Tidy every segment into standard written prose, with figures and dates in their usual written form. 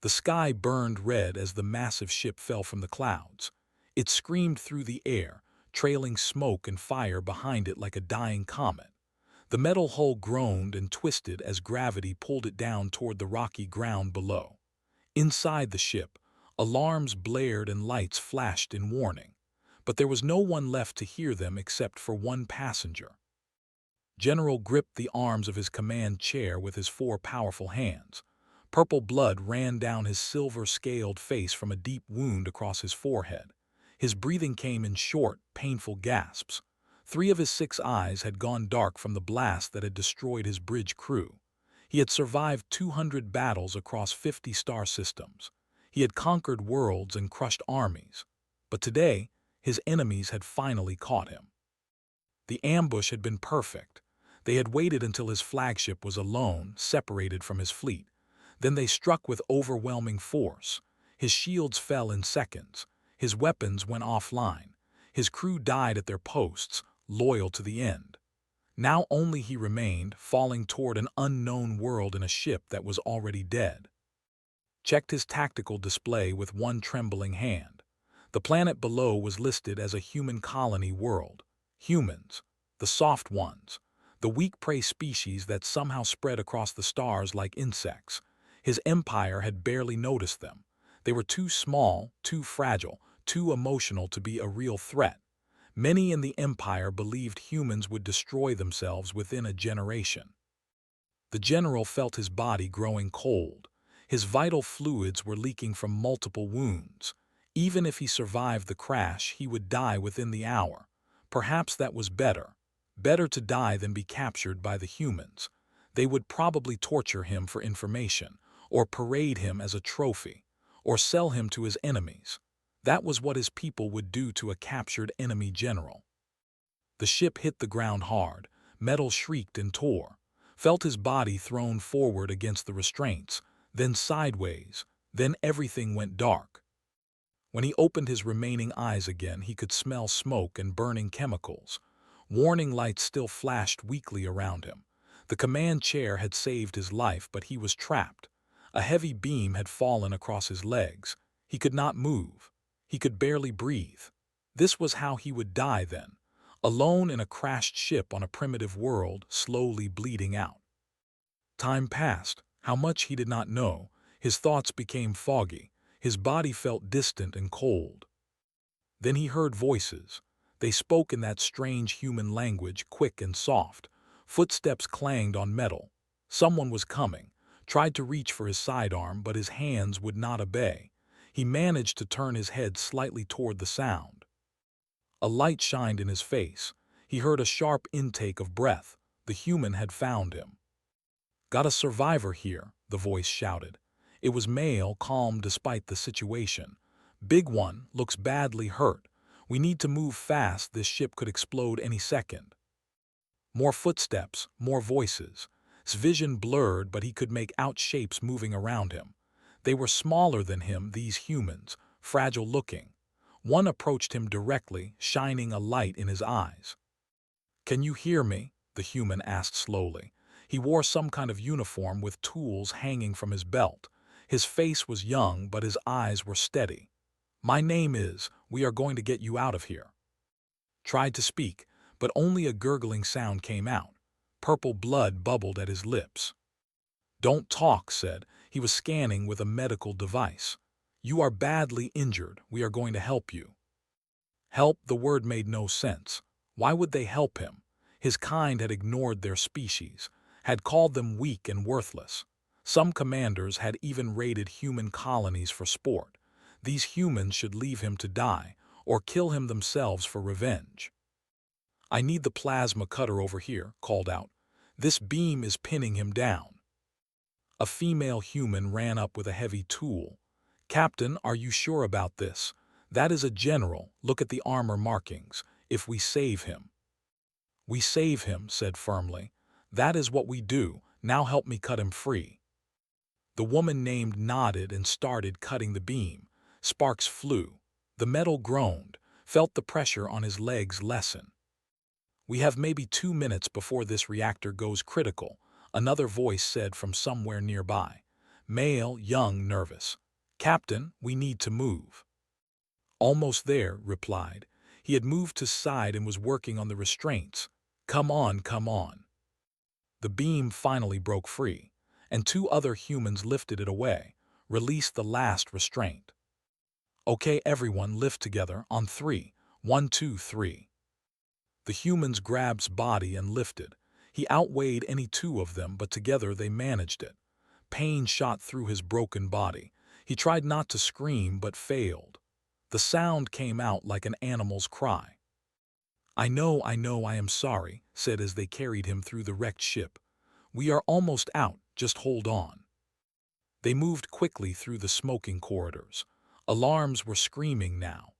The sky burned red as the massive ship fell from the clouds. It screamed through the air, trailing smoke and fire behind it like a dying comet. The metal hull groaned and twisted as gravity pulled it down toward the rocky ground below. Inside the ship, alarms blared and lights flashed in warning, but there was no one left to hear them except for one passenger. General gripped the arms of his command chair with his four powerful hands. Purple blood ran down his silver-scaled face from a deep wound across his forehead. His breathing came in short, painful gasps. 3 of his 6 eyes had gone dark from the blast that had destroyed his bridge crew. He had survived 200 battles across 50 star systems. He had conquered worlds and crushed armies. But today, his enemies had finally caught him. The ambush had been perfect. They had waited until his flagship was alone, separated from his fleet. Then they struck with overwhelming force. His shields fell in seconds. His weapons went offline. His crew died at their posts, loyal to the end. Now only he remained, falling toward an unknown world in a ship that was already dead. Checked his tactical display with one trembling hand. The planet below was listed as a human colony world. Humans, the soft ones, the weak prey species that somehow spread across the stars like insects. His empire had barely noticed them. They were too small, too fragile, too emotional to be a real threat. Many in the empire believed humans would destroy themselves within a generation. The general felt his body growing cold. His vital fluids were leaking from multiple wounds. Even if he survived the crash, he would die within the hour. Perhaps that was better. Better to die than be captured by the humans. They would probably torture him for information, or parade him as a trophy, or sell him to his enemies. That was what his people would do to a captured enemy general. The ship hit the ground hard. Metal shrieked and tore. Felt his body thrown forward against the restraints, then sideways, then everything went dark. When he opened his remaining eyes again, he could smell smoke and burning chemicals. Warning lights still flashed weakly around him. The command chair had saved his life, but he was trapped. A heavy beam had fallen across his legs. He could not move. He could barely breathe. This was how he would die then, alone in a crashed ship on a primitive world, slowly bleeding out. Time passed. How much he did not know. His thoughts became foggy. His body felt distant and cold. Then he heard voices. They spoke in that strange human language, quick and soft. Footsteps clanged on metal. Someone was coming. Tried to reach for his sidearm, but his hands would not obey. He managed to turn his head slightly toward the sound. A light shined in his face. He heard a sharp intake of breath. The human had found him. "Got a survivor here," the voice shouted. It was male, calm despite the situation. "Big one, looks badly hurt. We need to move fast, this ship could explode any second." More footsteps, more voices. His vision blurred, but he could make out shapes moving around him. They were smaller than him, these humans, fragile-looking. One approached him directly, shining a light in his eyes. "Can you hear me?" the human asked slowly. He wore some kind of uniform with tools hanging from his belt. His face was young, but his eyes were steady. "My name is, we are going to get you out of here." Tried to speak, but only a gurgling sound came out. Purple blood bubbled at his lips. "Don't talk," said. He was scanning with a medical device. "You are badly injured. We are going to help you." Help, the word made no sense. Why would they help him? His kind had ignored their species, had called them weak and worthless. Some commanders had even raided human colonies for sport. These humans should leave him to die, or kill him themselves for revenge. "I need the plasma cutter over here," called out. "This beam is pinning him down." A female human ran up with a heavy tool. "Captain, are you sure about this? That is a general. Look at the armor markings. If we save him." "We save him," said firmly. "That is what we do. Now help me cut him free." The woman named nodded and started cutting the beam. Sparks flew. The metal groaned, felt the pressure on his legs lessen. "We have maybe 2 minutes before this reactor goes critical," another voice said from somewhere nearby. Male, young, nervous. "Captain, we need to move." "Almost there," replied. He had moved to side and was working on the restraints. "Come on, come on." The beam finally broke free, and two other humans lifted it away, released the last restraint. "Okay, everyone, lift together, on three. 1, 2, 3. The humans grabbed body and lifted. He outweighed any two of them, but together they managed it. Pain shot through his broken body. He tried not to scream, but failed. The sound came out like an animal's cry. I know, I am sorry," said as they carried him through the wrecked ship. "We are almost out, just hold on." They moved quickly through the smoking corridors. Alarms were screaming now.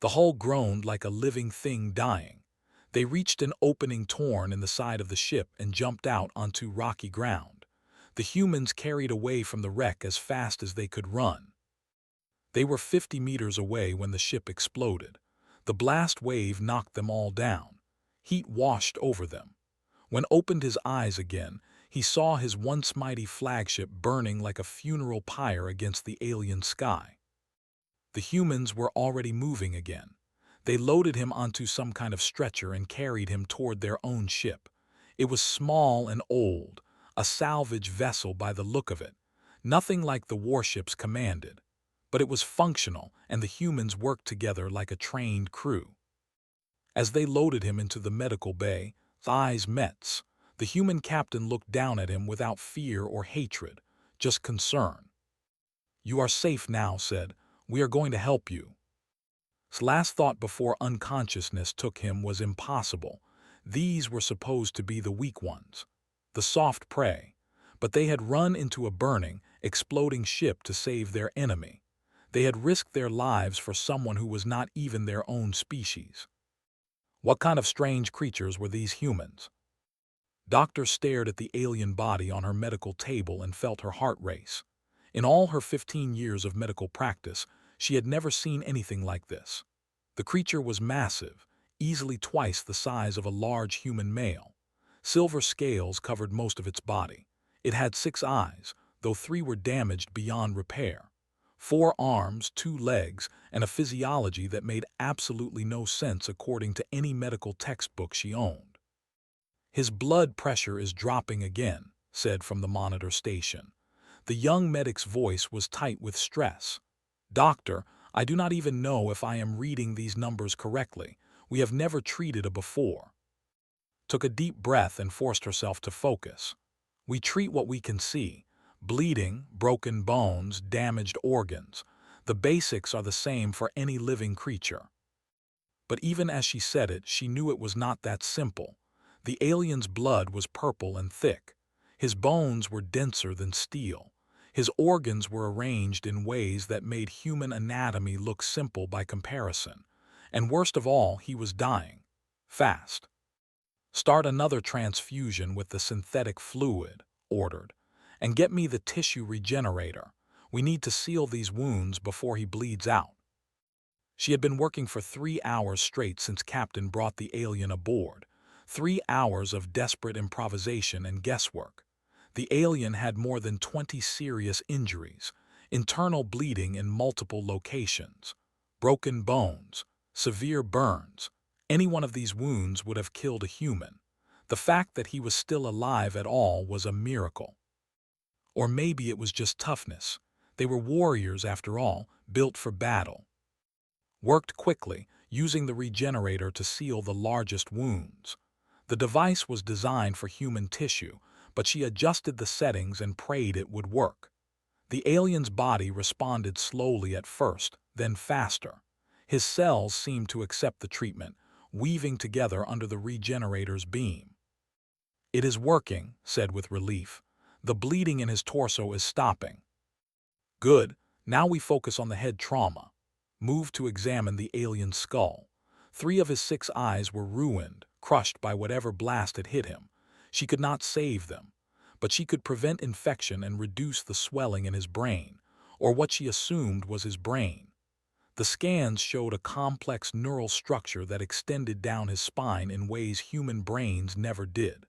The hull groaned like a living thing dying. They reached an opening torn in the side of the ship and jumped out onto rocky ground. The humans carried away from the wreck as fast as they could run. They were 50 meters away when the ship exploded. The blast wave knocked them all down. Heat washed over them. When opened his eyes again, he saw his once mighty flagship burning like a funeral pyre against the alien sky. The humans were already moving again. They loaded him onto some kind of stretcher and carried him toward their own ship. It was small and old, a salvage vessel by the look of it, nothing like the warships commanded. But it was functional, and the humans worked together like a trained crew. As they loaded him into the medical bay, eyes met. The human captain looked down at him without fear or hatred, just concern. "You are safe now," said. "We are going to help you." His last thought before unconsciousness took him was impossible. These were supposed to be the weak ones, the soft prey, but they had run into a burning, exploding ship to save their enemy. They had risked their lives for someone who was not even their own species. What kind of strange creatures were these humans? Doctor stared at the alien body on her medical table and felt her heart race. In all her 15 years of medical practice, she had never seen anything like this. The creature was massive, easily twice the size of a large human male. Silver scales covered most of its body. It had 6 eyes, though 3 were damaged beyond repair. 4 arms, 2 legs, and a physiology that made absolutely no sense according to any medical textbook she owned. "His blood pressure is dropping again," said from the monitor station. The young medic's voice was tight with stress. "Doctor, I do not even know if I am reading these numbers correctly. We have never treated a before." Took a deep breath and forced herself to focus. "We treat what we can see. Bleeding, broken bones, damaged organs. The basics are the same for any living creature." But even as she said it, she knew it was not that simple. The alien's blood was purple and thick. His bones were denser than steel. His organs were arranged in ways that made human anatomy look simple by comparison. And worst of all, he was dying. Fast. "Start another transfusion with the synthetic fluid," ordered. "And get me the tissue regenerator. We need to seal these wounds before he bleeds out." She had been working for 3 hours straight since Captain brought the alien aboard. 3 hours of desperate improvisation and guesswork. The alien had more than 20 serious injuries, internal bleeding in multiple locations, broken bones, severe burns. Any one of these wounds would have killed a human. The fact that he was still alive at all was a miracle. Or maybe it was just toughness. They were warriors after all, built for battle. Worked quickly, using the regenerator to seal the largest wounds. The device was designed for human tissue, but she adjusted the settings and prayed it would work. The alien's body responded slowly at first, then faster. His cells seemed to accept the treatment, weaving together under the regenerator's beam. "It is working," said with relief. "The bleeding in his torso is stopping." "Good. Now we focus on the head trauma." Moved to examine the alien's skull. 3 of his 6 eyes were ruined, crushed by whatever blast had hit him. She could not save them, but she could prevent infection and reduce the swelling in his brain, or what she assumed was his brain. The scans showed a complex neural structure that extended down his spine in ways human brains never did.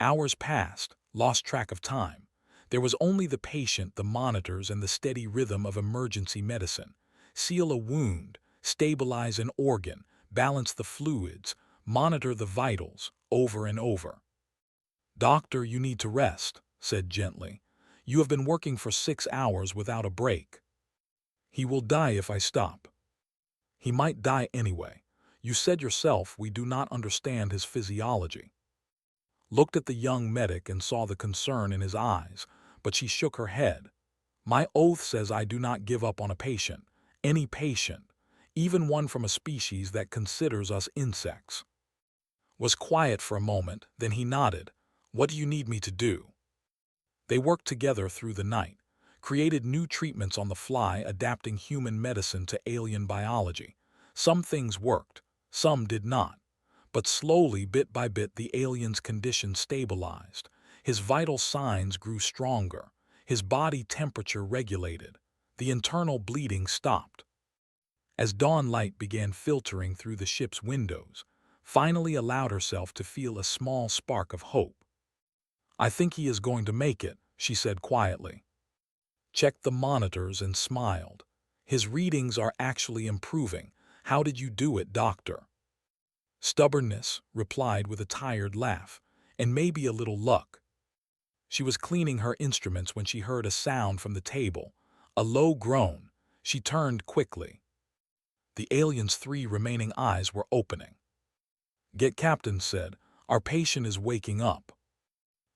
Hours passed, lost track of time. There was only the patient, the monitors, and the steady rhythm of emergency medicine. Seal a wound, stabilize an organ, balance the fluids, monitor the vitals, over and over. "Doctor, you need to rest," said gently. "You have been working for 6 hours without a break." "He will die if I stop." "He might die anyway. You said yourself we do not understand his physiology." Looked at the young medic and saw the concern in his eyes, but she shook her head. "My oath says I do not give up on a patient, any patient, even one from a species that considers us insects." Was quiet for a moment, then he nodded. "What do you need me to do?" They worked together through the night, created new treatments on the fly, adapting human medicine to alien biology. Some things worked, some did not. But slowly, bit by bit, the alien's condition stabilized. His vital signs grew stronger. His body temperature regulated. The internal bleeding stopped. As dawn light began filtering through the ship's windows, finally allowed herself to feel a small spark of hope. "I think he is going to make it," she said quietly. Checked the monitors and smiled. "His readings are actually improving. How did you do it, doctor?" "Stubbornness," replied with a tired laugh, "and maybe a little luck." She was cleaning her instruments when she heard a sound from the table, a low groan. She turned quickly. The alien's 3 remaining eyes were opening. "Get Captain," said. "Our patient is waking up."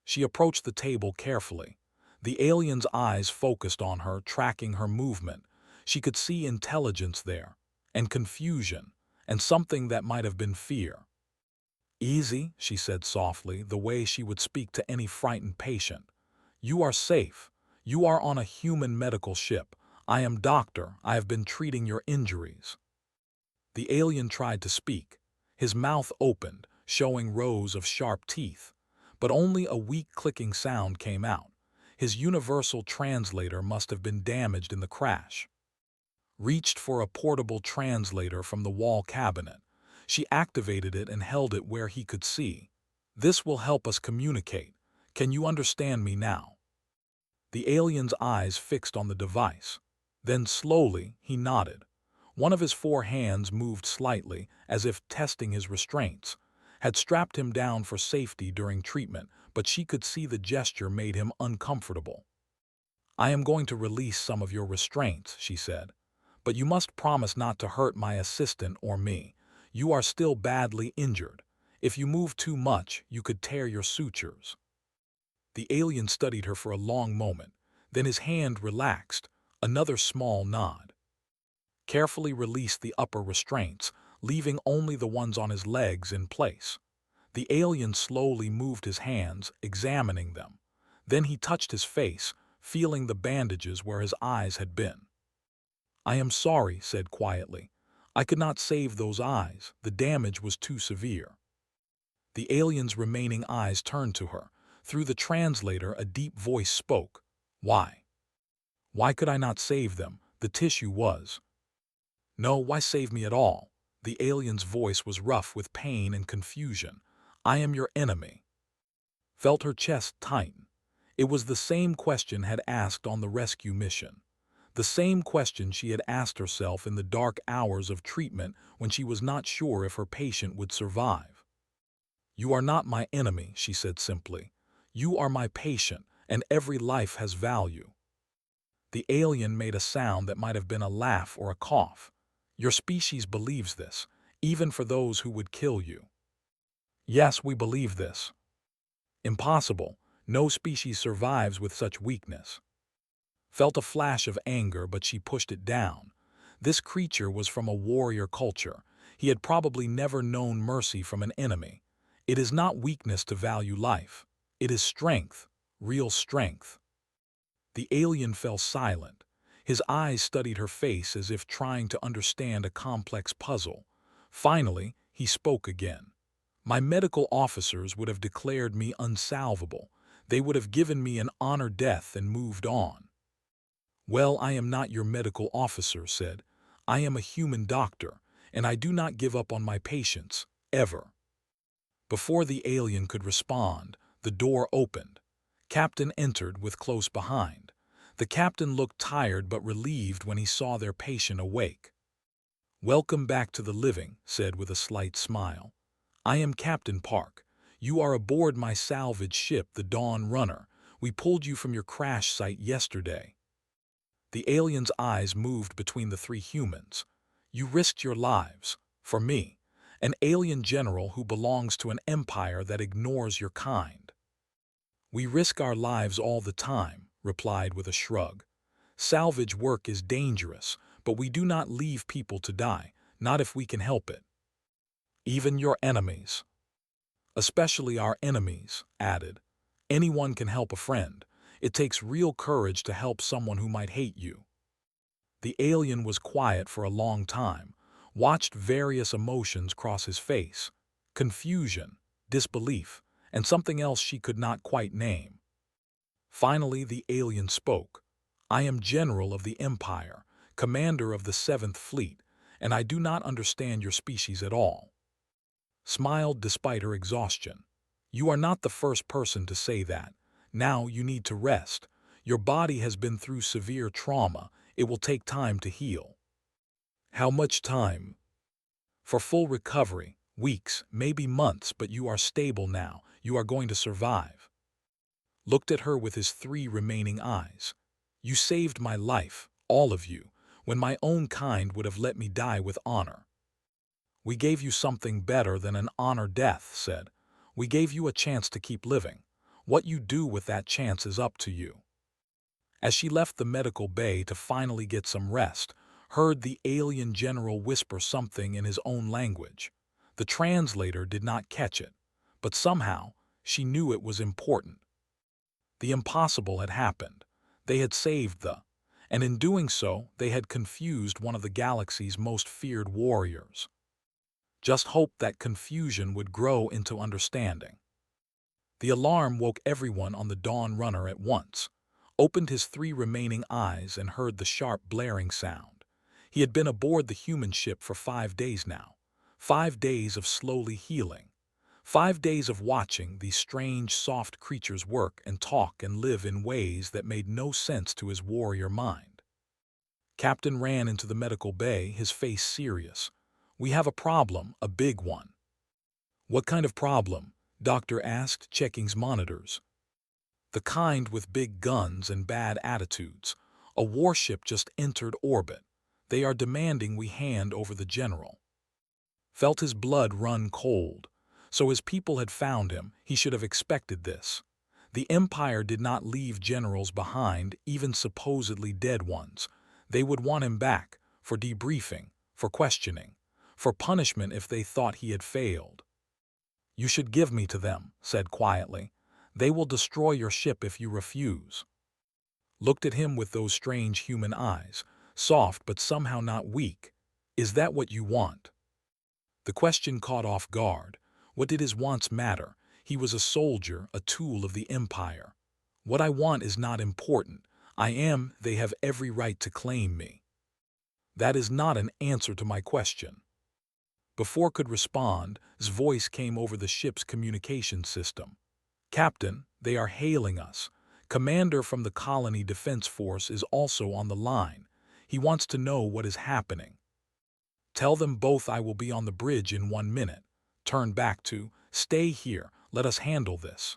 She approached the table carefully. The alien's eyes focused on her, tracking her movement. She could see intelligence there, and confusion, and something that might have been fear. "Easy," she said softly, the way she would speak to any frightened patient. "You are safe. You are on a human medical ship. I am doctor. I have been treating your injuries." The alien tried to speak. His mouth opened, showing rows of sharp teeth. But only a weak clicking sound came out. His universal translator must have been damaged in the crash. Reached for a portable translator from the wall cabinet. She activated it and held it where he could see. "This will help us communicate. Can you understand me now?" The alien's eyes fixed on the device. Then slowly he nodded. One of his 4 hands moved slightly, as if testing his restraints. Had strapped him down for safety during treatment, but she could see the gesture made him uncomfortable. "I am going to release some of your restraints," she said. "But you must promise not to hurt my assistant or me. You are still badly injured. If you move too much, you could tear your sutures." The alien studied her for a long moment. Then his hand relaxed, another small nod. Carefully released the upper restraints, leaving only the ones on his legs in place. The alien slowly moved his hands, examining them. Then he touched his face, feeling the bandages where his eyes had been. "I am sorry," said quietly. "I could not save those eyes. The damage was too severe." The alien's remaining eyes turned to her. Through the translator, a deep voice spoke. "Why? Why could I not save them? The tissue was—" "No, why save me at all?" The alien's voice was rough with pain and confusion. "I am your enemy." Felt her chest tighten. It was the same question had asked on the rescue mission. The same question she had asked herself in the dark hours of treatment when she was not sure if her patient would survive. "You are not my enemy," she said simply. "You are my patient, and every life has value." The alien made a sound that might have been a laugh or a cough. "Your species believes this, even for those who would kill you." "Yes, we believe this." "Impossible. No species survives with such weakness." Felt a flash of anger, but she pushed it down. This creature was from a warrior culture. He had probably never known mercy from an enemy. It is not weakness to value life. It is strength, real strength. The alien fell silent. His eyes studied her face as if trying to understand a complex puzzle. Finally, he spoke again. "My medical officers would have declared me unsalvable. They would have given me an honor death and moved on." "Well, I am not your medical officer," said. "I am a human doctor, and I do not give up on my patients, ever." Before the alien could respond, the door opened. Captain entered with close behind. The captain looked tired but relieved when he saw their patient awake. "Welcome back to the living," said with a slight smile. "I am Captain Park. You are aboard my salvage ship, the Dawn Runner. We pulled you from your crash site yesterday." The alien's eyes moved between the three humans. "You risked your lives. For me, an alien general who belongs to an empire that ignores your kind." "We risk our lives all the time," replied with a shrug. "Salvage work is dangerous, but we do not leave people to die, not if we can help it." "Even your enemies." "Especially our enemies," added. "Anyone can help a friend. It takes real courage to help someone who might hate you." The alien was quiet for a long time, watched various emotions cross his face: confusion, disbelief, and something else she could not quite name. Finally, the alien spoke. "I am General of the Empire, Commander of the 7th Fleet, and I do not understand your species at all." Smiled despite her exhaustion. "You are not the first person to say that. Now you need to rest. Your body has been through severe trauma. It will take time to heal." "How much time?" "For full recovery, weeks, maybe months, but you are stable now. You are going to survive." Looked at her with his 3 remaining eyes. "You saved my life, all of you, when my own kind would have let me die with honor." "We gave you something better than an honor death," said. "We gave you a chance to keep living. What you do with that chance is up to you." As she left the medical bay to finally get some rest, heard the alien general whisper something in his own language. The translator did not catch it, but somehow she knew it was important. The impossible had happened. They had saved and in doing so, they had confused one of the galaxy's most feared warriors. Just hoped that confusion would grow into understanding. The alarm woke everyone on the Dawn Runner at once. Opened his 3 remaining eyes and heard the sharp blaring sound. He had been aboard the human ship for 5 days now. 5 days of slowly healing. 5 days of watching these strange, soft creatures work and talk and live in ways that made no sense to his warrior mind. Captain ran into the medical bay, his face serious. "We have a problem, a big one." "What kind of problem?" Doctor asked, checking his monitors. "The kind with big guns and bad attitudes. A warship just entered orbit. They are demanding we hand over the general." Felt his blood run cold. So his people had found him. He should have expected this. The Empire did not leave generals behind, even supposedly dead ones. They would want him back, for debriefing, for questioning, for punishment if they thought he had failed. "You should give me to them," said quietly. "They will destroy your ship if you refuse." Looked at him with those strange human eyes, soft but somehow not weak. "Is that what you want?" The question caught off guard. What did his wants matter? He was a soldier, a tool of the Empire. "What I want is not important. They have every right to claim me." "That is not an answer to my question." Before could respond, his voice came over the ship's communication system. "Captain, they are hailing us. Commander from the Colony Defense Force is also on the line. He wants to know what is happening." "Tell them both I will be on the bridge in 1 minute." Turned back to, "Stay here, let us handle this."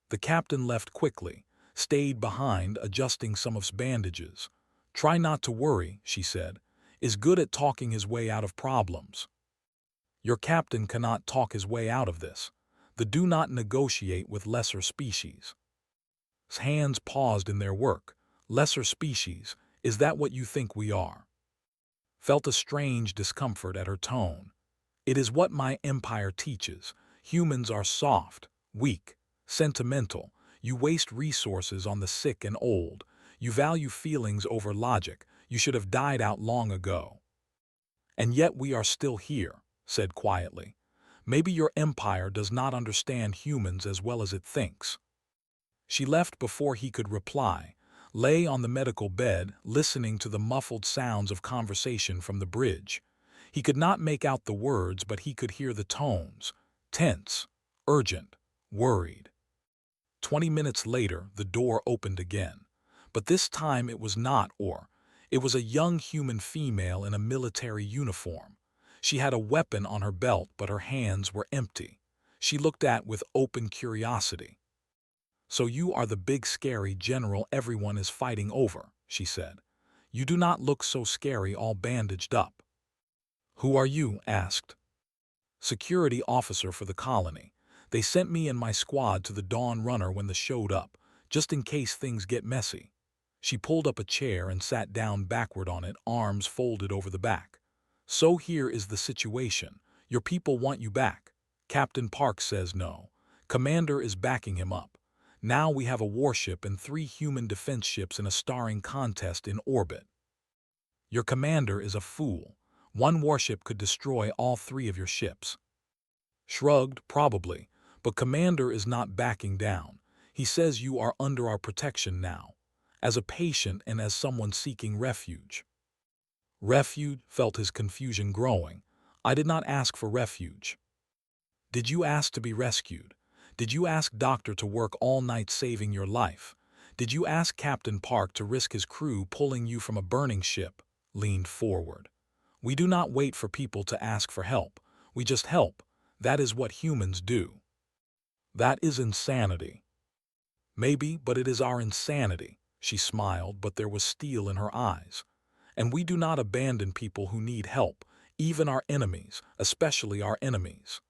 The captain left quickly, stayed behind adjusting some of his bandages. "Try not to worry," she said. "Is good at talking his way out of problems." "Your captain cannot talk his way out of this. Do not negotiate with lesser species." His hands paused in their work. "Lesser species, is that what you think we are?" Felt a strange discomfort at her tone. "It is what my empire teaches. Humans are soft, weak, sentimental. You waste resources on the sick and old. You value feelings over logic. You should have died out long ago." "And yet we are still here," said quietly. "Maybe your empire does not understand humans as well as it thinks." She left before he could reply, lay on the medical bed, listening to the muffled sounds of conversation from the bridge. He could not make out the words, but he could hear the tones: tense, urgent, worried. 20 minutes later, the door opened again. But this time it was not Or. It was a young human female in a military uniform. She had a weapon on her belt, but her hands were empty. She looked at with open curiosity. "So you are the big scary general everyone is fighting over," she said. "You do not look so scary all bandaged up." "Who are you?" asked. "Security officer for the colony. They sent me and my squad to the Dawn Runner when they showed up, just in case things get messy." She pulled up a chair and sat down backward on it, arms folded over the back. "So here is the situation. Your people want you back. Captain Park says no. Commander is backing him up. Now we have a warship and 3 human defense ships in a starring contest in orbit. Your commander is a fool. 1 warship could destroy all 3 of your ships." Shrugged, probably, but Commander is not backing down. He says you are under our protection now, as a patient and as someone seeking refuge. Refuge? Felt his confusion growing. I did not ask for refuge. Did you ask to be rescued? Did you ask Doctor to work all night saving your life? Did you ask Captain Park to risk his crew pulling you from a burning ship? Leaned forward. We do not wait for people to ask for help. We just help. That is what humans do. That is insanity. Maybe, but it is our insanity. She smiled, but there was steel in her eyes. And we do not abandon people who need help, even our enemies, especially our enemies.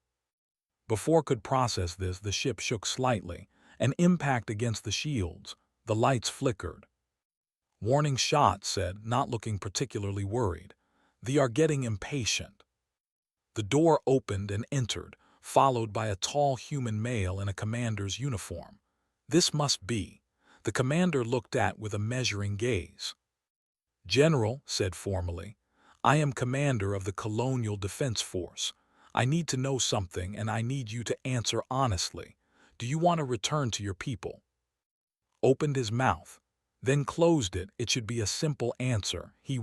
Before could process this, the ship shook slightly, an impact against the shields. The lights flickered. "Warning shot," said, not looking particularly worried. "They are getting impatient." The door opened and entered, followed by a tall human male in a commander's uniform. This must be. The commander looked at with a measuring gaze. "General," said formally, "I am commander of the Colonial Defense Force. I need to know something, and I need you to answer honestly. Do you want to return to your people?" Opened his mouth, then closed it. It should be a simple answer. He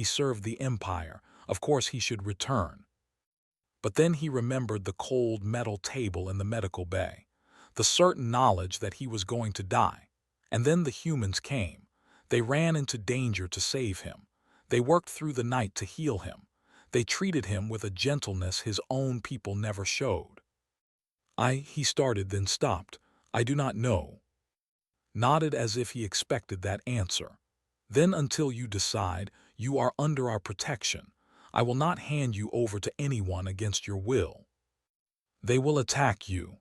served the Empire. Of course he should return. But then he remembered the cold metal table in the medical bay, the certain knowledge that he was going to die. And then the humans came. They ran into danger to save him. They worked through the night to heal him. They treated him with a gentleness his own people never showed. He started, then stopped. "I do not know." Nodded as if he expected that answer. "Then until you decide, you are under our protection. I will not hand you over to anyone against your will. They will attack you.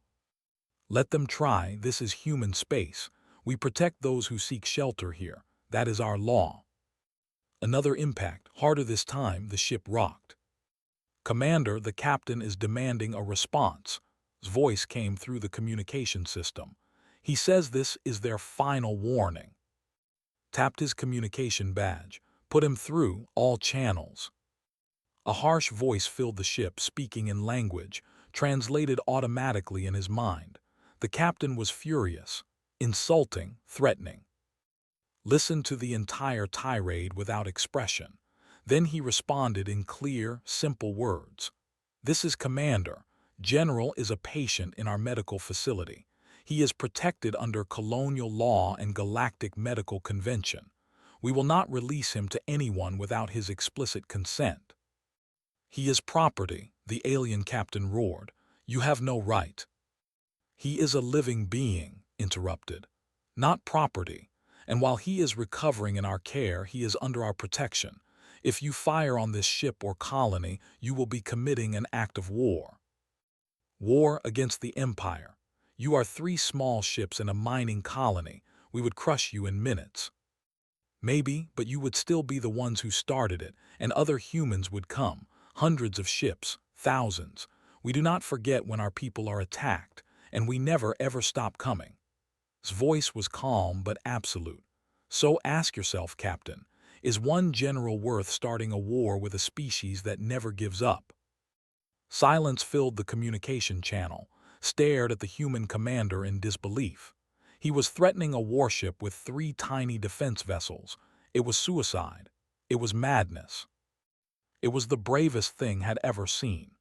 Let them try. This is human space. We protect those who seek shelter here. That is our law." Another impact, harder this time. The ship rocked. "Commander, the captain is demanding a response." His voice came through the communication system. "He says this is their final warning." Tapped his communication badge. "Put him through all channels." A harsh voice filled the ship, speaking in language, translated automatically in his mind. The captain was furious, insulting, threatening. Listened to the entire tirade without expression. Then he responded in clear, simple words. "This is Commander. General is a patient in our medical facility. He is protected under colonial law and galactic medical convention. We will not release him to anyone without his explicit consent." "He is property," the alien captain roared. "You have no right." "He is a living being," interrupted. "Not property. And while he is recovering in our care, he is under our protection. If you fire on this ship or colony, you will be committing an act of war. War against the Empire. You are 3 small ships in a mining colony. We would crush you in minutes. Maybe, but you would still be the ones who started it, and other humans would come. Hundreds of ships, thousands. We do not forget when our people are attacked, and we never ever stop coming." His voice was calm but absolute. "So ask yourself, Captain, is one general worth starting a war with a species that never gives up?" Silence filled the communication channel, stared at the human commander in disbelief. He was threatening a warship with 3 tiny defense vessels. It was suicide. It was madness. It was the bravest thing had ever seen.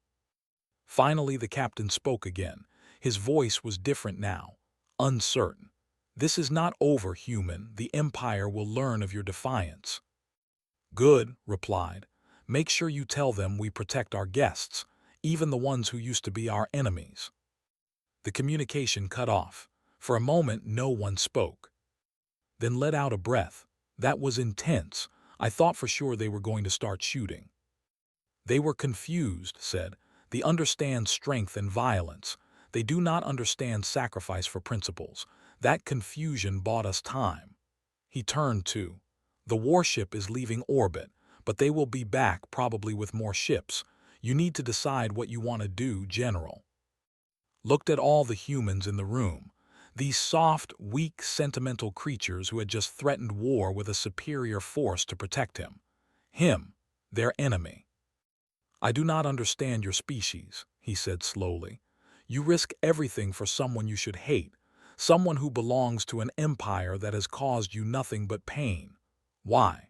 Finally, the captain spoke again. His voice was different now, uncertain. "This is not over, human. The Empire will learn of your defiance." "Good," replied. "Make sure you tell them we protect our guests, even the ones who used to be our enemies." The communication cut off. For a moment, no one spoke. Then let out a breath. "That was intense. I thought for sure they were going to start shooting." "They were confused," said. "They understand strength and violence. They do not understand sacrifice for principles. That confusion bought us time." He turned to, "The warship is leaving orbit, but they will be back probably with more ships. You need to decide what you want to do, General." Looked at all the humans in the room. These soft, weak, sentimental creatures who had just threatened war with a superior force to protect him. Him, their enemy. "I do not understand your species," he said slowly. "You risk everything for someone you should hate, someone who belongs to an empire that has caused you nothing but pain. Why?"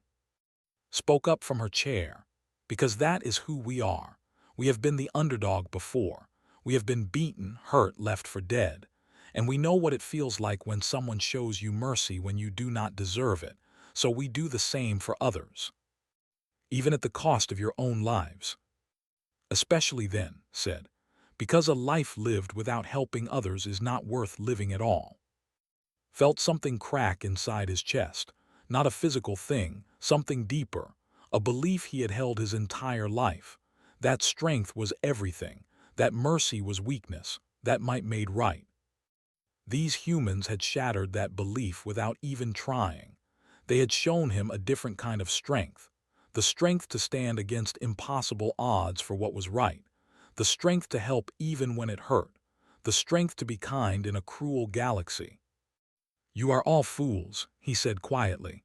Spoke up from her chair. "Because that is who we are. We have been the underdog before. We have been beaten, hurt, left for dead. And we know what it feels like when someone shows you mercy when you do not deserve it, so we do the same for others. Even at the cost of your own lives." "Especially then," said, "because a life lived without helping others is not worth living at all." Felt something crack inside his chest. Not a physical thing, something deeper, a belief he had held his entire life. That strength was everything, that mercy was weakness, that might made right. These humans had shattered that belief without even trying. They had shown him a different kind of strength. The strength to stand against impossible odds for what was right. The strength to help even when it hurt. The strength to be kind in a cruel galaxy. "You are all fools," he said quietly.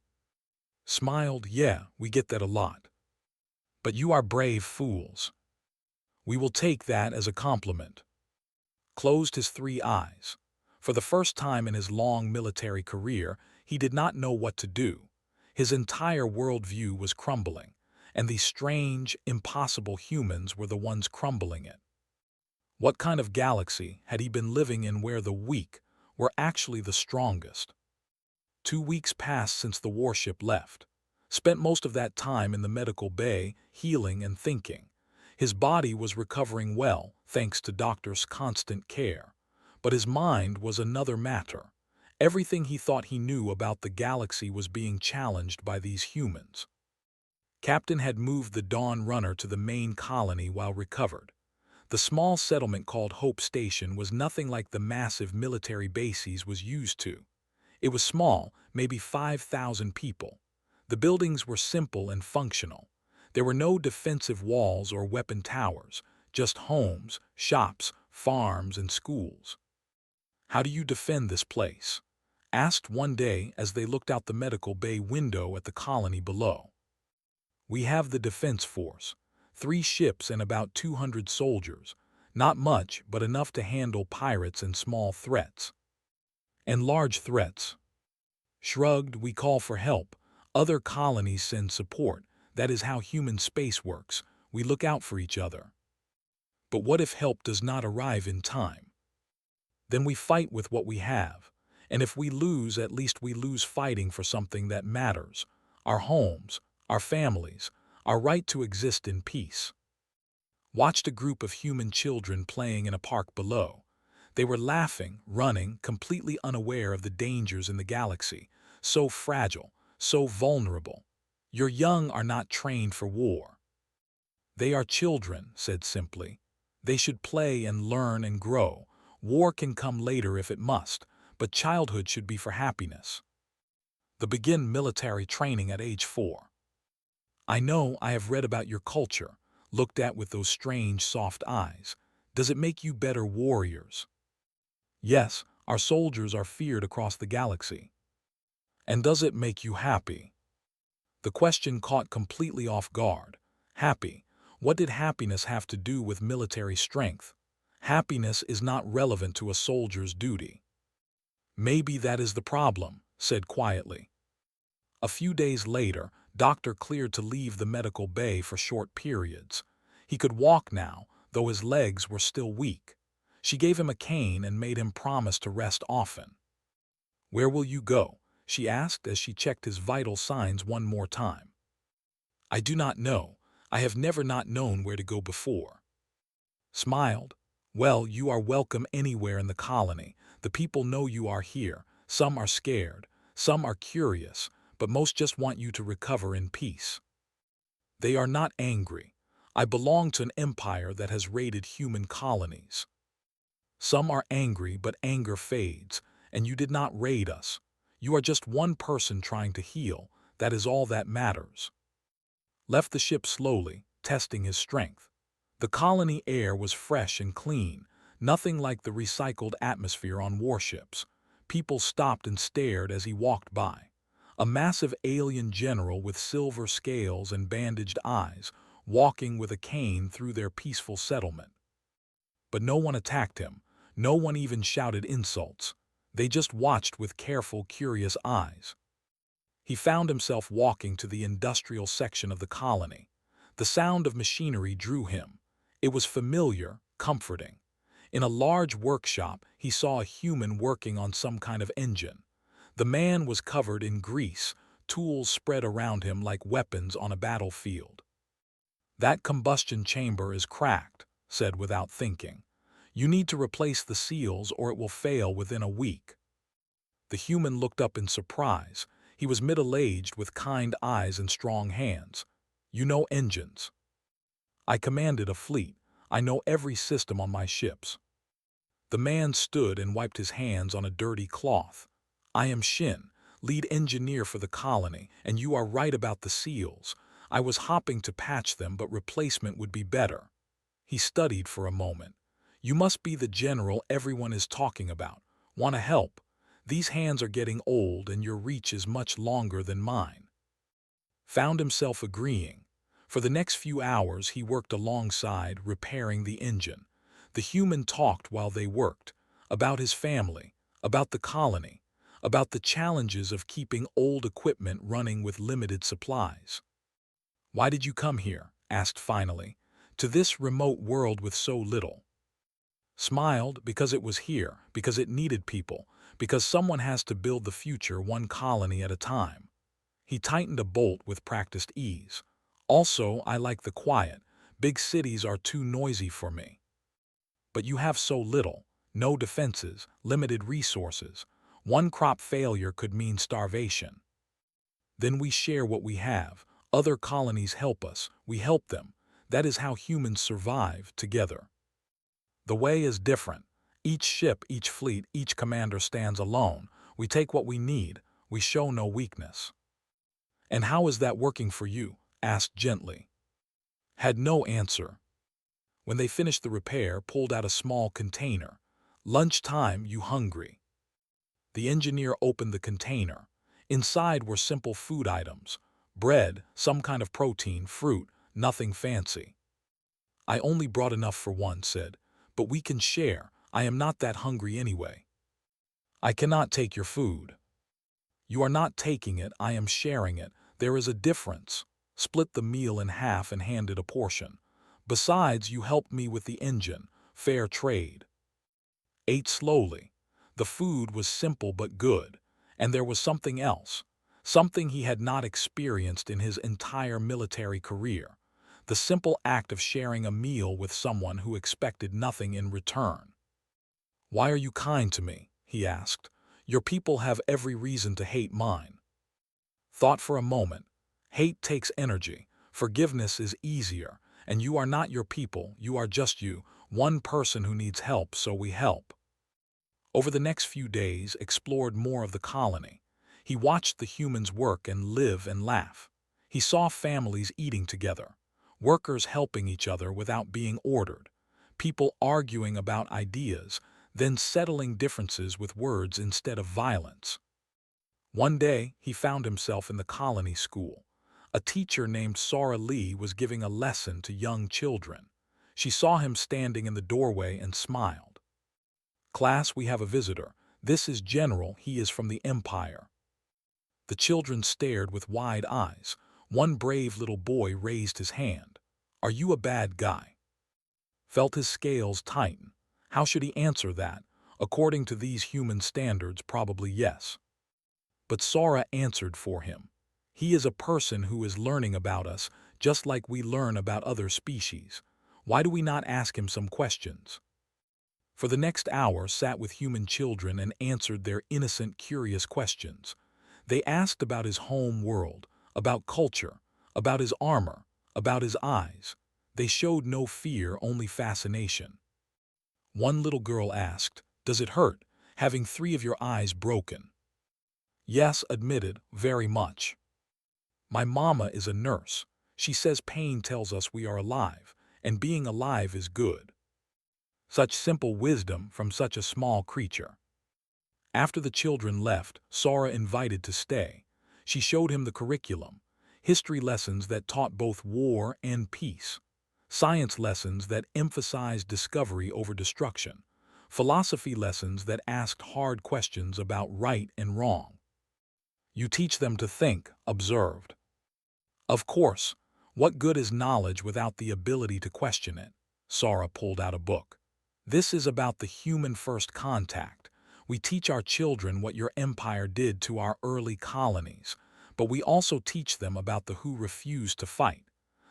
Smiled. "Yeah, we get that a lot. But you are brave fools. We will take that as a compliment." Closed his three eyes. For the first time in his long military career, he did not know what to do. His entire worldview was crumbling, and these strange, impossible humans were the ones crumbling it. What kind of galaxy had he been living in where the weak were actually the strongest? 2 weeks passed since the warship left. Spent most of that time in the medical bay, healing and thinking. His body was recovering well, thanks to doctors' constant care. But his mind was another matter. Everything he thought he knew about the galaxy was being challenged by these humans. Captain had moved the Dawn Runner to the main colony while recovered. The small settlement called Hope Station was nothing like the massive military bases was used to. It was small, maybe 5,000 people. The buildings were simple and functional. There were no defensive walls or weapon towers, just homes, shops, farms, and schools. "How do you defend this place?" asked one day as they looked out the medical bay window at the colony below. "We have the defense force, 3 ships and about 200 soldiers. Not much, but enough to handle pirates and small threats." "And large threats?" Shrugged. "We call for help. Other colonies send support. That is how human space works. We look out for each other." "But what if help does not arrive in time?" "Then we fight with what we have. And if we lose, at least we lose fighting for something that matters. Our homes, our families, our right to exist in peace." Watched a group of human children playing in a park below. They were laughing, running, completely unaware of the dangers in the galaxy. So fragile, so vulnerable. "Your young are not trained for war." "They are children," said simply. "They should play and learn and grow. War can come later if it must, but childhood should be for happiness." "The begin military training at age 4. I know, I have read about your culture, looked at with those strange soft eyes. Does it make you better warriors?" "Yes, our soldiers are feared across the galaxy." "And does it make you happy?" The question caught completely off guard. Happy. What did happiness have to do with military strength? Happiness is not relevant to a soldier's duty. "Maybe that is the problem," said quietly. A few days later, Doctor cleared to leave the medical bay for short periods. He could walk now, though his legs were still weak. She gave him a cane and made him promise to rest often. "Where will you go?" she asked as she checked his vital signs one more time. "I do not know. I have never not known where to go before." Smiled. "Well, you are welcome anywhere in the colony. The people know you are here. Some are scared, some are curious, but most just want you to recover in peace. They are not angry. I belong to an empire that has raided human colonies. Some are angry, but anger fades, and you did not raid us. You are just one person trying to heal. That is all that matters." Left the ship slowly, testing his strength. The colony air was fresh and clean, nothing like the recycled atmosphere on warships. People stopped and stared as he walked by. A massive alien general with silver scales and bandaged eyes, walking with a cane through their peaceful settlement. But no one attacked him. No one even shouted insults. They just watched with careful, curious eyes. He found himself walking to the industrial section of the colony. The sound of machinery drew him. It was familiar, comforting. In a large workshop, he saw a human working on some kind of engine. The man was covered in grease, tools spread around him like weapons on a battlefield. "That combustion chamber is cracked," said without thinking. "You need to replace the seals or it will fail within a week." The human looked up in surprise. He was middle-aged with kind eyes and strong hands. "You know engines." "I commanded a fleet. I know every system on my ships." The man stood and wiped his hands on a dirty cloth. "I am Shin, lead engineer for the colony, and you are right about the seals. I was hopping to patch them, but replacement would be better." He studied for a moment. "You must be the general everyone is talking about. Want to help? These hands are getting old and your reach is much longer than mine." Found himself agreeing. For the next few hours he worked alongside, repairing the engine. The human talked while they worked, about his family, about the colony, about the challenges of keeping old equipment running with limited supplies. "Why did you come here?" asked finally. "To this remote world with so little?" Smiled. "Because it was here, because it needed people, because someone has to build the future one colony at a time." He tightened a bolt with practiced ease. "Also, I like the quiet. Big cities are too noisy for me." "But you have so little. No defenses, limited resources. One crop failure could mean starvation." "Then we share what we have. Other colonies help us. We help them. That is how humans survive, together. The way is different. Each ship, each fleet, each commander stands alone. We take what we need. We show no weakness." "And how is that working for you?" asked gently. Had no answer. When they finished the repair, pulled out a small container. "Lunchtime, you hungry?" The engineer opened the container. Inside were simple food items. Bread, some kind of protein, fruit, nothing fancy. "I only brought enough for one," said. "But we can share. I am not that hungry anyway." "I cannot take your food." "You are not taking it, I am sharing it. There is a difference." Split the meal in half and handed a portion. "Besides, you helped me with the engine. Fair trade." Ate slowly. The food was simple but good. And there was something else. Something he had not experienced in his entire military career. The simple act of sharing a meal with someone who expected nothing in return. "Why are you kind to me?" he asked. "Your people have every reason to hate mine." Thought for a moment. Hate takes energy. Forgiveness is easier. And you are not your people, you are just you, one person who needs help, so we help. Over the next few days, explored more of the colony. He watched the humans work and live and laugh. He saw families eating together, workers helping each other without being ordered, people arguing about ideas, then settling differences with words instead of violence. One day, he found himself in the colony school. A teacher named Sara Lee was giving a lesson to young children. She saw him standing in the doorway and smiled. "Class, we have a visitor. This is General, he is from the Empire." The children stared with wide eyes. One brave little boy raised his hand. "Are you a bad guy?" Felt his scales tighten. How should he answer that? According to these human standards, probably yes. But Sora answered for him. He is a person who is learning about us, just like we learn about other species. Why do we not ask him some questions? For the next hour sat with human children and answered their innocent, curious questions. They asked about his home world, about culture, about his armor, about his eyes. They showed no fear, only fascination. One little girl asked, "Does it hurt, having 3 of your eyes broken?" "Yes," admitted, "very much. My mama is a nurse. She says pain tells us we are alive, and being alive is good." Such simple wisdom from such a small creature. After the children left, Sora invited to stay. She showed him the curriculum, history lessons that taught both war and peace, science lessons that emphasized discovery over destruction, philosophy lessons that asked hard questions about right and wrong. You teach them to think, observed. Of course, what good is knowledge without the ability to question it? Sora pulled out a book. This is about the human first contact. We teach our children what your empire did to our early colonies, but we also teach them about the who refused to fight,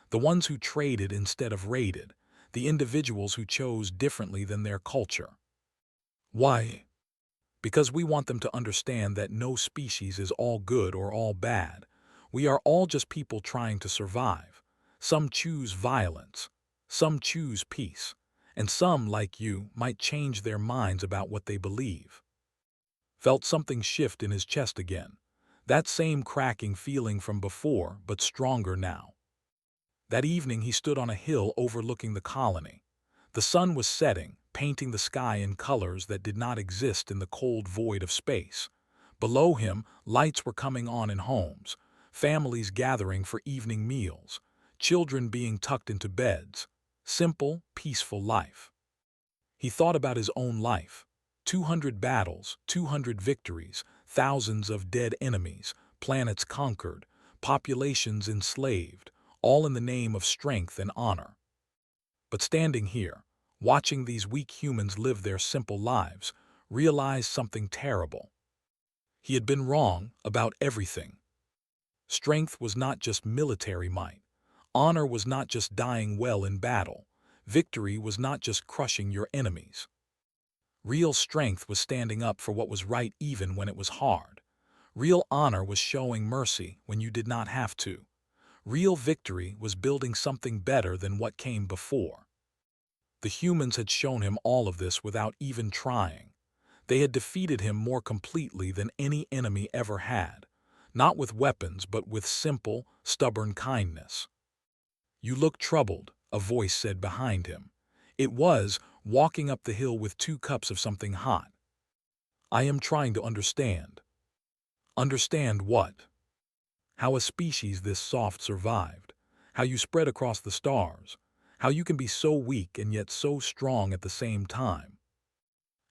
the ones who traded instead of raided, the individuals who chose differently than their culture. Why? Because we want them to understand that no species is all good or all bad. We are all just people trying to survive. Some choose violence, some choose peace, and some, like you, might change their minds about what they believe. Felt something shift in his chest again. That same cracking feeling from before, but stronger now. That evening he stood on a hill overlooking the colony. The sun was setting, painting the sky in colors that did not exist in the cold void of space. Below him, lights were coming on in homes, families gathering for evening meals, children being tucked into beds. Simple, peaceful life. He thought about his own life. 200 battles, 200 victories, thousands of dead enemies, planets conquered, populations enslaved, all in the name of strength and honor. But standing here, watching these weak humans live their simple lives, realized something terrible. He had been wrong about everything. Strength was not just military might. Honor was not just dying well in battle. Victory was not just crushing your enemies. Real strength was standing up for what was right even when it was hard. Real honor was showing mercy when you did not have to. Real victory was building something better than what came before. The humans had shown him all of this without even trying. They had defeated him more completely than any enemy ever had, not with weapons but with simple, stubborn kindness. "You look troubled," a voice said behind him. It was, walking up the hill with 2 cups of something hot. "I am trying to understand." "Understand what?" "How a species this soft survived. How you spread across the stars. How you can be so weak and yet so strong at the same time."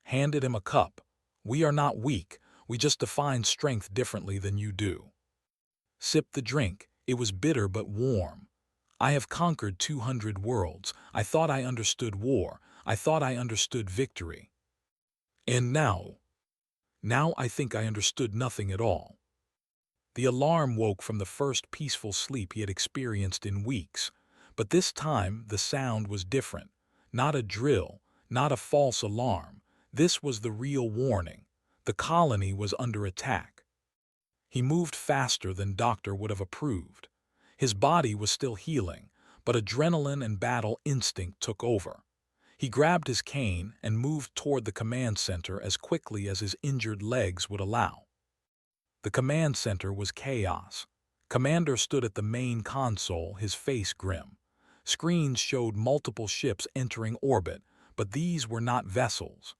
Handed him a cup. "We are not weak, we just define strength differently than you do." Sipped the drink. It was bitter but warm. "I have conquered 200 worlds. I thought I understood war. I thought I understood victory. And now I think I understood nothing at all." The alarm woke from the first peaceful sleep he had experienced in weeks. But this time the sound was different. Not a drill, not a false alarm. This was the real warning. The colony was under attack. He moved faster than Doctor would have approved. His body was still healing, but adrenaline and battle instinct took over. He grabbed his cane and moved toward the command center as quickly as his injured legs would allow. The command center was chaos. Commander stood at the main console, his face grim. Screens showed multiple ships entering orbit, but these were not vessels.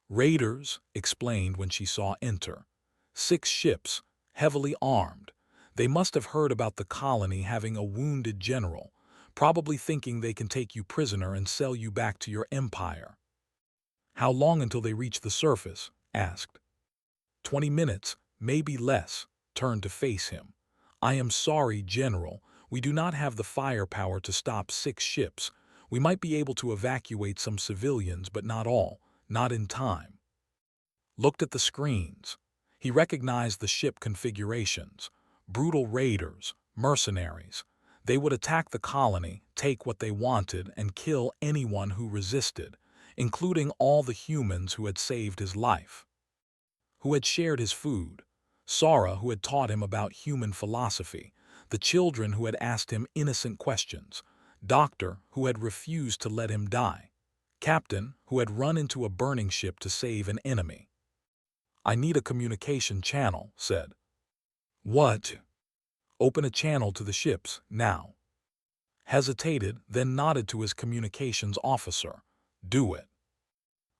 "Raiders," explained when she saw enter. 6 ships, heavily armed. They must have heard about the colony having a wounded general, probably thinking they can take you prisoner and sell you back to your empire. "How long until they reach the surface?" asked. 20 minutes, maybe less," turned to face him. "I am sorry, General. We do not have the firepower to stop 6 ships. We might be able to evacuate some civilians, but not all, not in time. Looked at the screens. He recognized the ship configurations. Brutal raiders, mercenaries. They would attack the colony, take what they wanted, and kill anyone who resisted, including all the humans who had saved his life, who had shared his food, Sara, who had taught him about human philosophy, the children who had asked him innocent questions, Doctor, who had refused to let him die, Captain, who had run into a burning ship to save an enemy. "I need a communication channel," said. "What?" "Open a channel to the ships, now." Hesitated, then nodded to his communications officer. "Do it."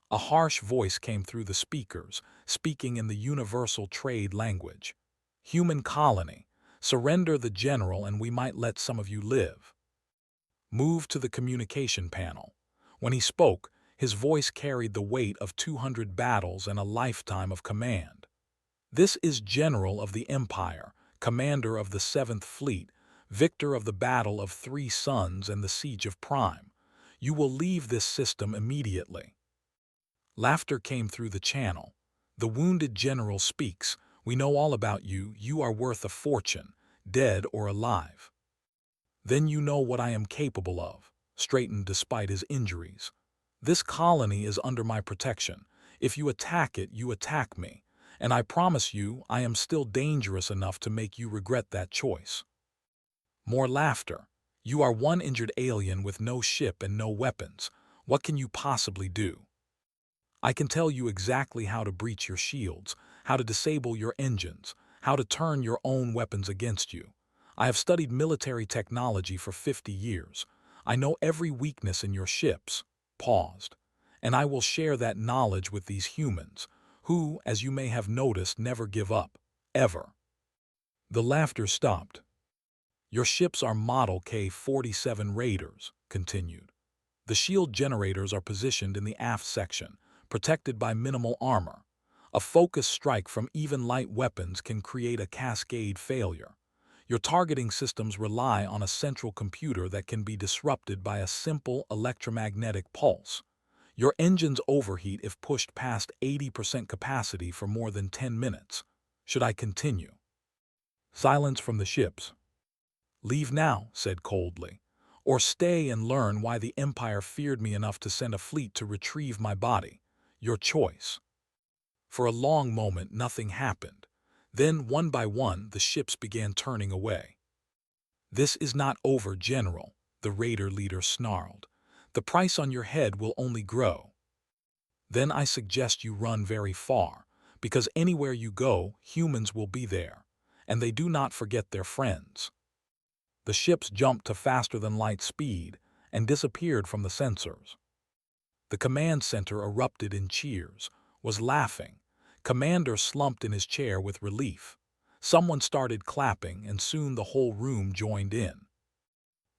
A harsh voice came through the speakers, speaking in the universal trade language. "Human colony, surrender the general and we might let some of you live." Move to the communication panel. When he spoke, his voice carried the weight of 200 battles and a lifetime of command. "This is General of the Empire, Commander of the 7th Fleet, victor of the Battle of Three Suns and the Siege of Prime. You will leave this system immediately." Laughter came through the channel. "The wounded general speaks. We know all about you. You are worth a fortune, dead or alive." "Then you know what I am capable of," straightened despite his injuries. "This colony is under my protection. If you attack it, you attack me. And I promise you, I am still dangerous enough to make you regret that choice." More laughter. "You are one injured alien with no ship and no weapons. What can you possibly do? I can tell you exactly how to breach your shields, how to disable your engines, how to turn your own weapons against you. I have studied military technology for 50 years. I know every weakness in your ships." Paused. "And I will share that knowledge with these humans, who, as you may have noticed, never give up. Ever." The laughter stopped. "Your ships are Model K-47 Raiders," continued. "The shield generators are positioned in the aft section, protected by minimal armor. A focused strike from even light weapons can create a cascade failure. Your targeting systems rely on a central computer that can be disrupted by a simple electromagnetic pulse. Your engines overheat if pushed past 80% capacity for more than 10 minutes. Should I continue?" Silence from the ships. "Leave now," said coldly, "or stay and learn why the Empire feared me enough to send a fleet to retrieve my body. Your choice." For a long moment nothing happened. Then, one by one, the ships began turning away. "This is not over, General," the raider leader snarled. "The price on your head will only grow. Then I suggest you run very far, because anywhere you go, humans will be there, and they do not forget their friends." The ships jumped to faster-than-light speed and disappeared from the sensors. The command center erupted in cheers, was laughing. Commander slumped in his chair with relief. Someone started clapping, and soon the whole room joined in.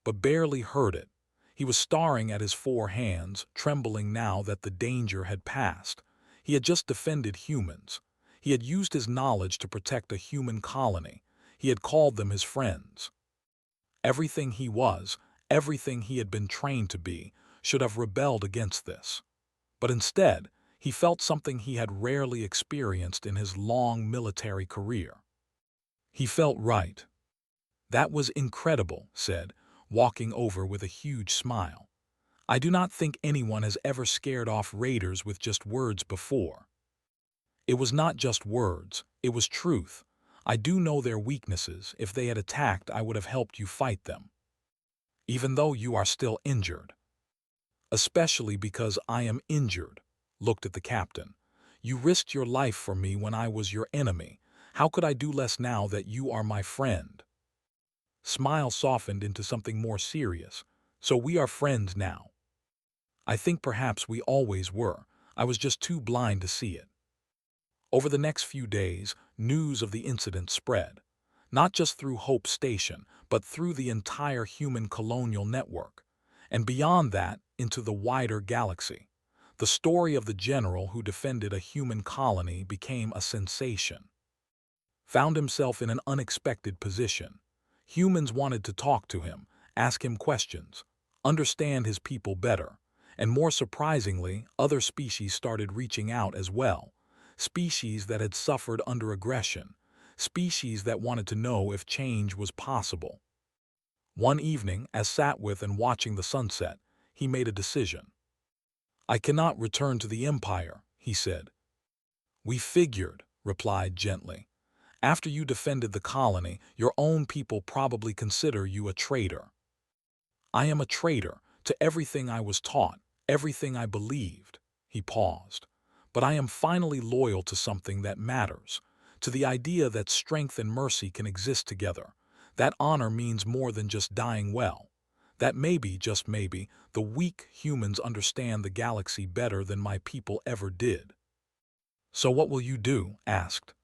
But barely heard it. He was staring at his 4 hands, trembling now that the danger had passed. He had just defended humans. He had used his knowledge to protect a human colony. He had called them his friends. Everything he was, everything he had been trained to be, should have rebelled against this. But instead, he felt something he had rarely experienced in his long military career. He felt right. "That was incredible," said, walking over with a huge smile. "I do not think anyone has ever scared off raiders with just words before." "It was not just words, it was truth. I do know their weaknesses. If they had attacked, I would have helped you fight them. Even though you are still injured." "Especially because I am injured," looked at the captain. "You risked your life for me when I was your enemy. How could I do less now that you are my friend?" Smile softened into something more serious. "So we are friends now." "I think perhaps we always were. I was just too blind to see it." Over the next few days, news of the incident spread. Not just through Hope Station, but through the entire human colonial network. And beyond that, into the wider galaxy. The story of the general who defended a human colony became a sensation. Found himself in an unexpected position. Humans wanted to talk to him, ask him questions. understand his people better. And more surprisingly, other species started reaching out as well. Species that had suffered under aggression. Species that wanted to know if change was possible. One evening, as sat with and watching the sunset, he made a decision. "I cannot return to the Empire," he said. "We figured," replied gently. "After you defended the colony, your own people probably consider you a traitor." "I am a traitor to everything I was taught, everything I believed." He paused. "But I am finally loyal to something that matters, to the idea that strength and mercy can exist together. That honor means more than just dying well. That maybe, just maybe, the weak humans understand the galaxy better than my people ever did." "So what will you do?" asked.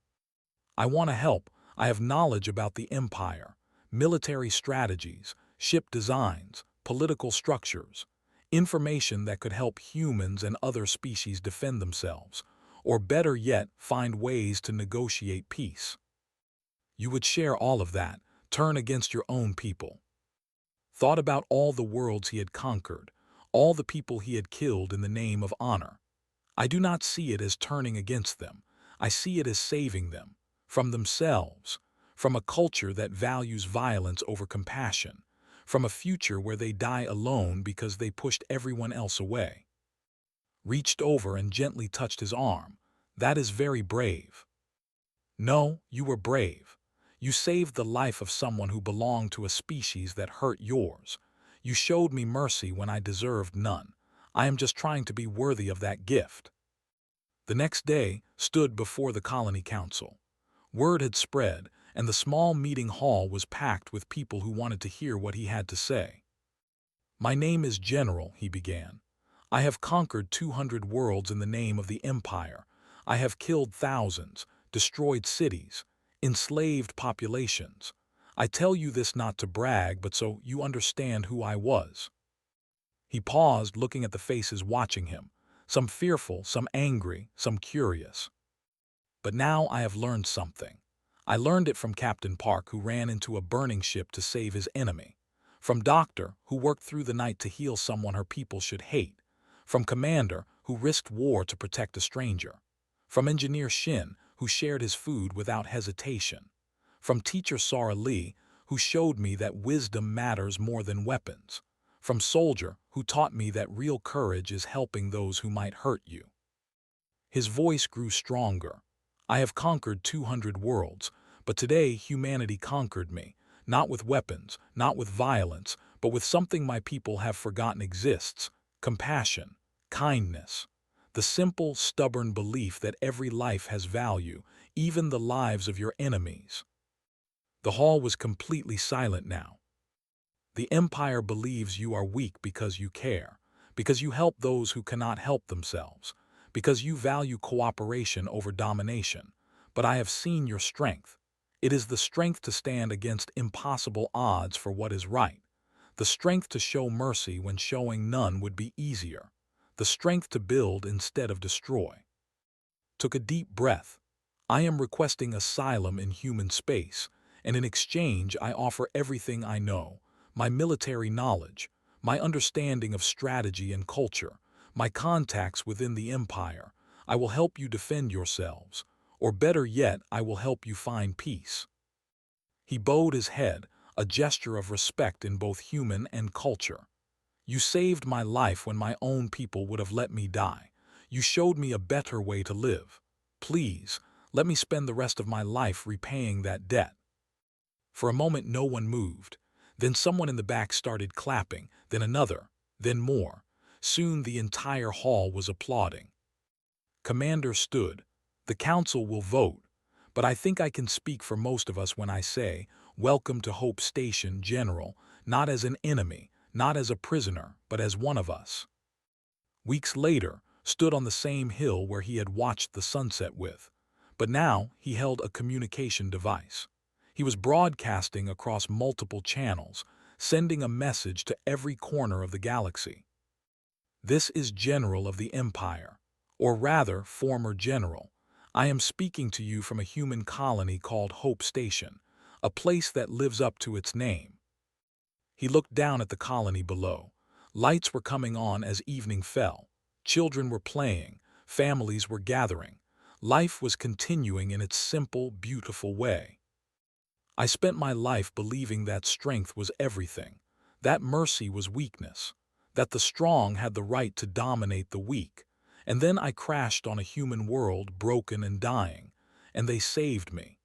"I want to help. I have knowledge about the Empire, military strategies, ship designs, political structures, information that could help humans and other species defend themselves, or better yet, find ways to negotiate peace." "You would share all of that, turn against your own people." Thought about all the worlds he had conquered, all the people he had killed in the name of honor. "I do not see it as turning against them. I see it as saving them. From themselves. From a culture that values violence over compassion. From a future where they die alone because they pushed everyone else away." Reached over and gently touched his arm. "That is very brave." "No, you were brave. You saved the life of someone who belonged to a species that hurt yours. You showed me mercy when I deserved none. I am just trying to be worthy of that gift." The next day stood before the colony council. Word had spread, and the small meeting hall was packed with people who wanted to hear what he had to say. "My name is General," he began. "I have conquered 200 worlds in the name of the Empire. I have killed thousands, destroyed cities, enslaved populations. I tell you this not to brag, but so you understand who I was." He paused, looking at the faces watching him, some fearful, some angry, some curious. "But now I have learned something. I learned it from Captain Park, who ran into a burning ship to save his enemy. From Doctor, who worked through the night to heal someone her people should hate. From Commander, who risked war to protect a stranger. From Engineer Shin, who shared his food without hesitation. From Teacher Sara Lee, who showed me that wisdom matters more than weapons. From Soldier, who taught me that real courage is helping those who might hurt you." His voice grew stronger. "I have conquered 200 worlds, but today humanity conquered me, not with weapons, not with violence, but with something my people have forgotten exists: compassion, kindness. The simple, stubborn belief that every life has value, even the lives of your enemies." The hall was completely silent now. "The Empire believes you are weak because you care, because you help those who cannot help themselves, because you value cooperation over domination. But I have seen your strength. It is the strength to stand against impossible odds for what is right. The strength to show mercy when showing none would be easier. The strength to build instead of destroy." Took a deep breath. "I am requesting asylum in human space, and in exchange I offer everything I know, my military knowledge, my understanding of strategy and culture, my contacts within the Empire. I will help you defend yourselves, or better yet, I will help you find peace." He bowed his head, a gesture of respect in both human and culture. "You saved my life when my own people would have let me die. You showed me a better way to live. Please, let me spend the rest of my life repaying that debt." For a moment no one moved. Then someone in the back started clapping, then another, then more. Soon the entire hall was applauding. Commander stood. "The council will vote, but I think I can speak for most of us when I say, welcome to Hope Station, General, not as an enemy, not as a prisoner, but as one of us." Weeks later, stood on the same hill where he had watched the sunset with. But now he held a communication device. He was broadcasting across multiple channels, sending a message to every corner of the galaxy. "This is General of the Empire, or rather, former General. I am speaking to you from a human colony called Hope Station, a place that lives up to its name." He looked down at the colony below. Lights were coming on as evening fell. Children were playing. Families were gathering. Life was continuing in its simple, beautiful way. I spent my life believing that strength was everything, that mercy was weakness, that the strong had the right to dominate the weak. And then I crashed on a human world broken and dying, and they saved me.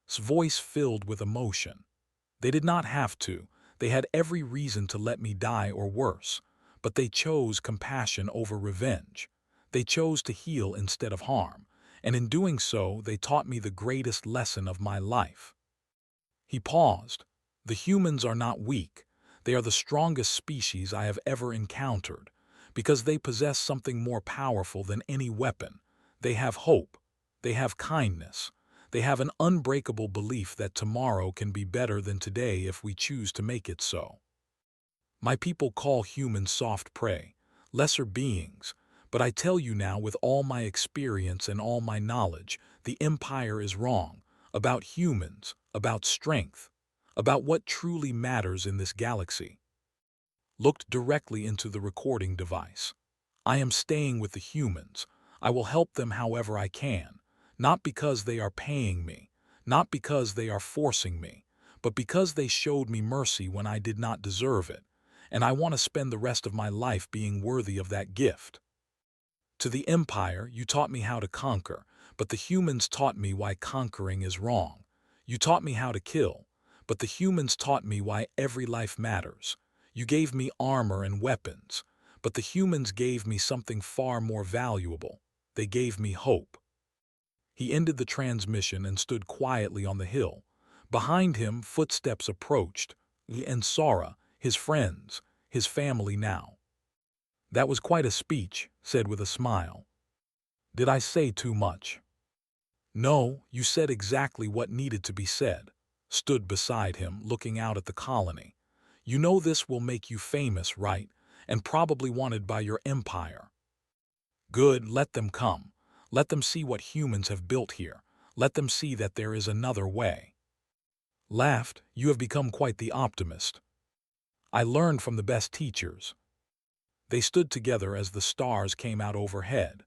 His voice filled with emotion. They did not have to. They had every reason to let me die or worse, but they chose compassion over revenge. They chose to heal instead of harm, and in doing so, they taught me the greatest lesson of my life. He paused. The humans are not weak. They are the strongest species I have ever encountered, because they possess something more powerful than any weapon. They have hope. They have kindness. They have an unbreakable belief that tomorrow can be better than today if we choose to make it so. My people call humans soft prey, lesser beings, but I tell you now with all my experience and all my knowledge, the Empire is wrong about humans, about strength, about what truly matters in this galaxy. Looked directly into the recording device. I am staying with the humans. I will help them however I can, not because they are paying me, not because they are forcing me, but because they showed me mercy when I did not deserve it, and I want to spend the rest of my life being worthy of that gift. To the Empire, you taught me how to conquer, but the humans taught me why conquering is wrong. You taught me how to kill, but the humans taught me why every life matters. You gave me armor and weapons, but the humans gave me something far more valuable. They gave me hope. He ended the transmission and stood quietly on the hill. Behind him, footsteps approached, and Sora, his friends, his family now. That was quite a speech, said with a smile. Did I say too much? No, you said exactly what needed to be said. Stood beside him, looking out at the colony. You know this will make you famous, right? And probably wanted by your empire. Good, let them come. Let them see what humans have built here. Let them see that there is another way. Laughed, you have become quite the optimist. I learned from the best teachers. They stood together as the stars came out overhead.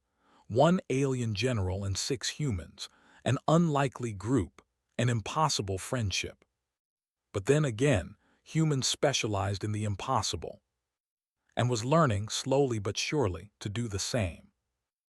One alien general and 6 humans, an unlikely group, an impossible friendship. But then again, humans specialized in the impossible, and was learning, slowly but surely, to do the same.